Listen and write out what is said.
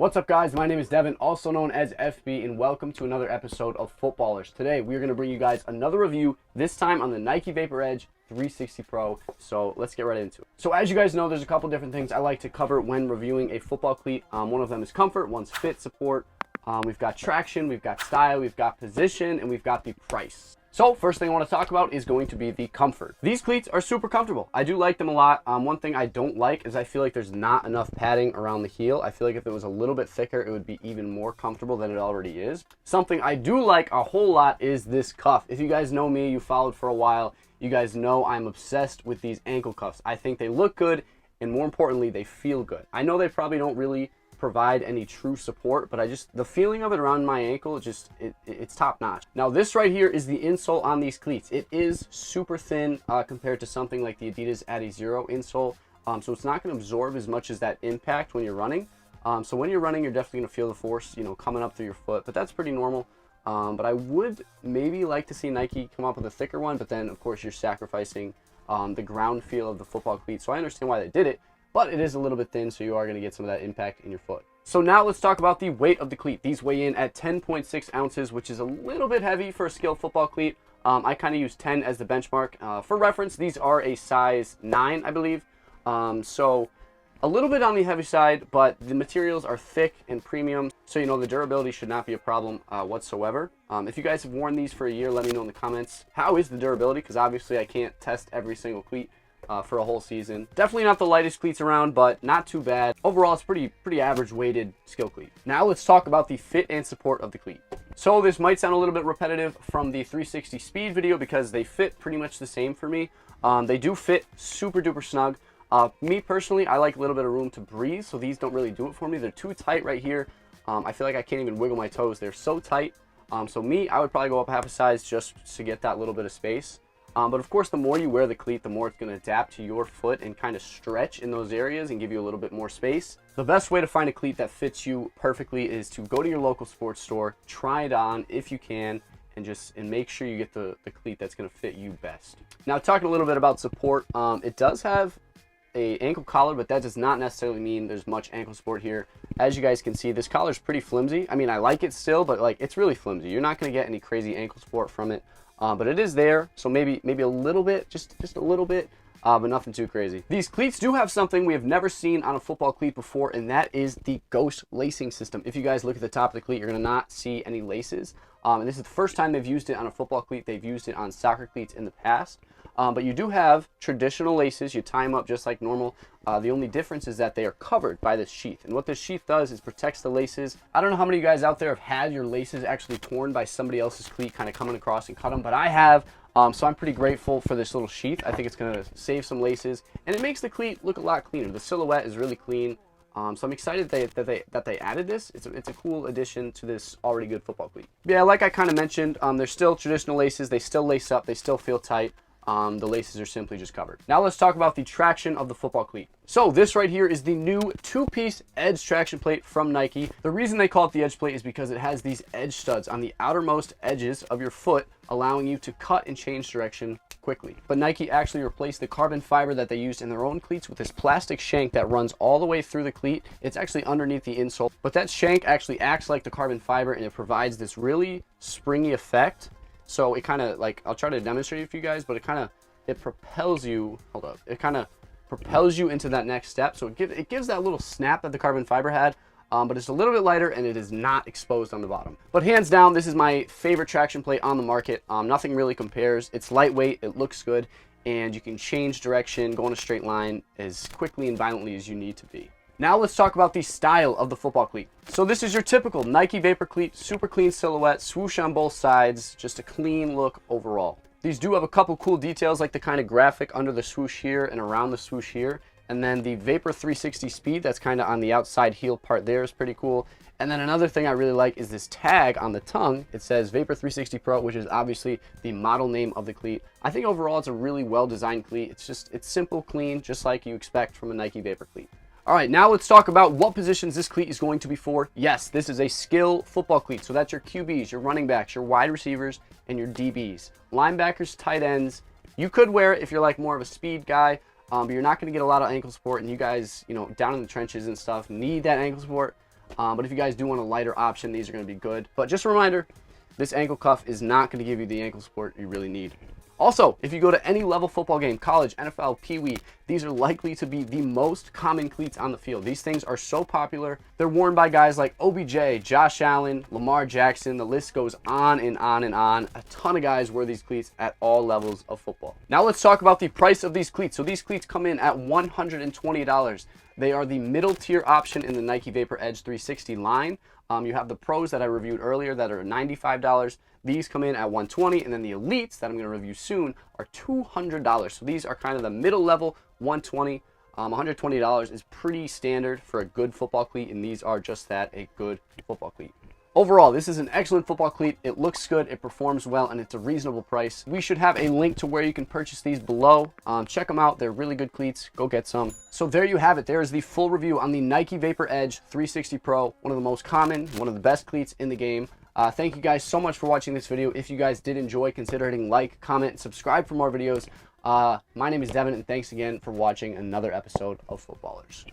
What's up, guys? My name is Devin, also known as FB, and welcome to another episode of Footballrs. Today, we're going to bring you guys another review, this time on the Nike Vapor Edge 360 Pro. So let's get right into it. So as you guys know, there's a couple different things I like to cover when reviewing a football cleat. One of them is comfort, one's fit, support. We've got traction, we've got style, we've got position, and we've got the price. So first thing I want to talk about is going to be the comfort. These cleats are super comfortable. I do like them a lot. One thing I don't like is I feel like there's not enough padding around the heel. I feel like if it was a little bit thicker, it would be even more comfortable than it already is. Something I do like a whole lot is this cuff. If you guys know me, you followed for a while, you guys know I'm obsessed with these ankle cuffs. I think they look good, and more importantly, they feel good. I know they probably don't really provide any true support, but the feeling of it around my ankle, it's top notch. Now this right here is the insole on these cleats. It is super thin compared to something like the Adidas Adizero insole, so it's not going to absorb as much as that impact when you're running. So when you're running, you're definitely going to feel the force, coming up through your foot, but that's pretty normal. But I would maybe like to see Nike come up with a thicker one, but then of course you're sacrificing the ground feel of the football cleat. So I understand why they did it, but it is a little bit thin, so you are going to get some of that impact in your foot. So now let's talk about the weight of the cleat. These weigh in at 10.6 ounces, which is a little bit heavy for a skilled football cleat. I kind of use 10 as the benchmark. For reference, these are a size 9, I believe. So a little bit on the heavy side, but the materials are thick and premium, so the durability should not be a problem whatsoever. If you guys have worn these for a year, let me know in the comments. How is the durability? Because obviously I can't test every single cleat for a whole season. Definitely not the lightest cleats around, but not too bad. Overall, it's pretty average weighted skill cleat. Now let's talk about the fit and support of the cleat. So this might sound a little bit repetitive from the 360 speed video because they fit pretty much the same for me. They do fit super duper snug. Me personally, I like a little bit of room to breathe, so these don't really do it for me. They're too tight right here. I feel like I can't even wiggle my toes. They're so tight. So me, I would probably go up half a size just to get that little bit of space. But of course, the more you wear the cleat, the more it's going to adapt to your foot and kind of stretch in those areas and give you a little bit more space. The best way to find a cleat that fits you perfectly is to go to your local sports store, try it on if you can, and make sure you get the cleat that's going to fit you best. Now, talking a little bit about support, it does have a ankle collar, but that does not necessarily mean there's much ankle support here. As you guys can see, this collar is pretty flimsy. I mean, I like it still, but it's really flimsy. You're not going to get any crazy ankle support from it. But it is there, so maybe a little bit, just a little bit, but nothing too crazy. These cleats do have something we have never seen on a football cleat before, and that is the ghost lacing system. If you guys look at the top of the cleat, you're going to not see any laces. And this is the first time they've used it on a football cleat. They've used it on soccer cleats in the past. But you do have traditional laces. You tie them up just like normal. The only difference is that they are covered by this sheath. And what this sheath does is protects the laces. I don't know how many of you guys out there have had your laces actually torn by somebody else's cleat kind of coming across and cut them, but I have. So I'm pretty grateful for this little sheath. I think it's going to save some laces, and it makes the cleat look a lot cleaner. The silhouette is really clean. So I'm excited that they added this. It's a cool addition to this already good football cleat. Yeah, like I kind of mentioned, they're still traditional laces. They still lace up. They still feel tight. The laces are simply just covered. Now let's talk about the traction of the football cleat. So this right here is the new two-piece edge traction plate from Nike. The reason they call it the edge plate is because it has these edge studs on the outermost edges of your foot, allowing you to cut and change direction quickly. But Nike actually replaced the carbon fiber that they used in their own cleats with this plastic shank that runs all the way through the cleat. It's actually underneath the insole, but that shank actually acts like the carbon fiber, and it provides this really springy effect. So it kind of I'll try to demonstrate it for you guys, but it propels you, it kind of propels you into that next step. So it gives that little snap that the carbon fiber had, but it's a little bit lighter and it is not exposed on the bottom. But hands down, this is my favorite traction plate on the market. Nothing really compares. It's lightweight, it looks good, and you can change direction, go in a straight line as quickly and violently as you need to be. Now let's talk about the style of the football cleat. So this is your typical Nike Vapor cleat, super clean silhouette, swoosh on both sides, just a clean look overall. These do have a couple cool details like the kind of graphic under the swoosh here and around the swoosh here. And then the Vapor 360 speed that's kind of on the outside heel part there is pretty cool. And then another thing I really like is this tag on the tongue. It says Vapor 360 Pro, which is obviously the model name of the cleat. I think overall it's a really well-designed cleat. It's simple, clean, just like you expect from a Nike Vapor cleat. All right, now let's talk about what positions this cleat is going to be for. Yes, this is a skill football cleat. So that's your QBs, your running backs, your wide receivers, and your DBs. Linebackers, tight ends. You could wear it if you're like more of a speed guy, but you're not going to get a lot of ankle support. And you guys, down in the trenches and stuff, need that ankle support. But if you guys do want a lighter option, these are going to be good. But just a reminder, this ankle cuff is not going to give you the ankle support you really need. Also, if you go to any level football game, college, NFL, Pee Wee, these are likely to be the most common cleats on the field. These things are so popular. They're worn by guys like OBJ, Josh Allen, Lamar Jackson. The list goes on and on and on. A ton of guys wear these cleats at all levels of football. Now let's talk about the price of these cleats. So these cleats come in at $120. They are the middle tier option in the Nike Vapor Edge 360 line. You have the Pros that I reviewed earlier that are $95. These come in at $120, and then the Elites that I'm going to review soon are $200. So these are kind of the middle level, $120. $120 is pretty standard for a good football cleat, and these are just that, a good football cleat. Overall, this is an excellent football cleat. It looks good, it performs well, and it's a reasonable price. We should have a link to where you can purchase these below. Check them out. They're really good cleats. Go get some. So there you have it. There is the full review on the Nike Vapor Edge 360 Pro, one of the most common, one of the best cleats in the game. Thank you guys so much for watching this video. If you guys did enjoy, consider hitting like, comment, and subscribe for more videos. My name is Devin, and thanks again for watching another episode of Footballers.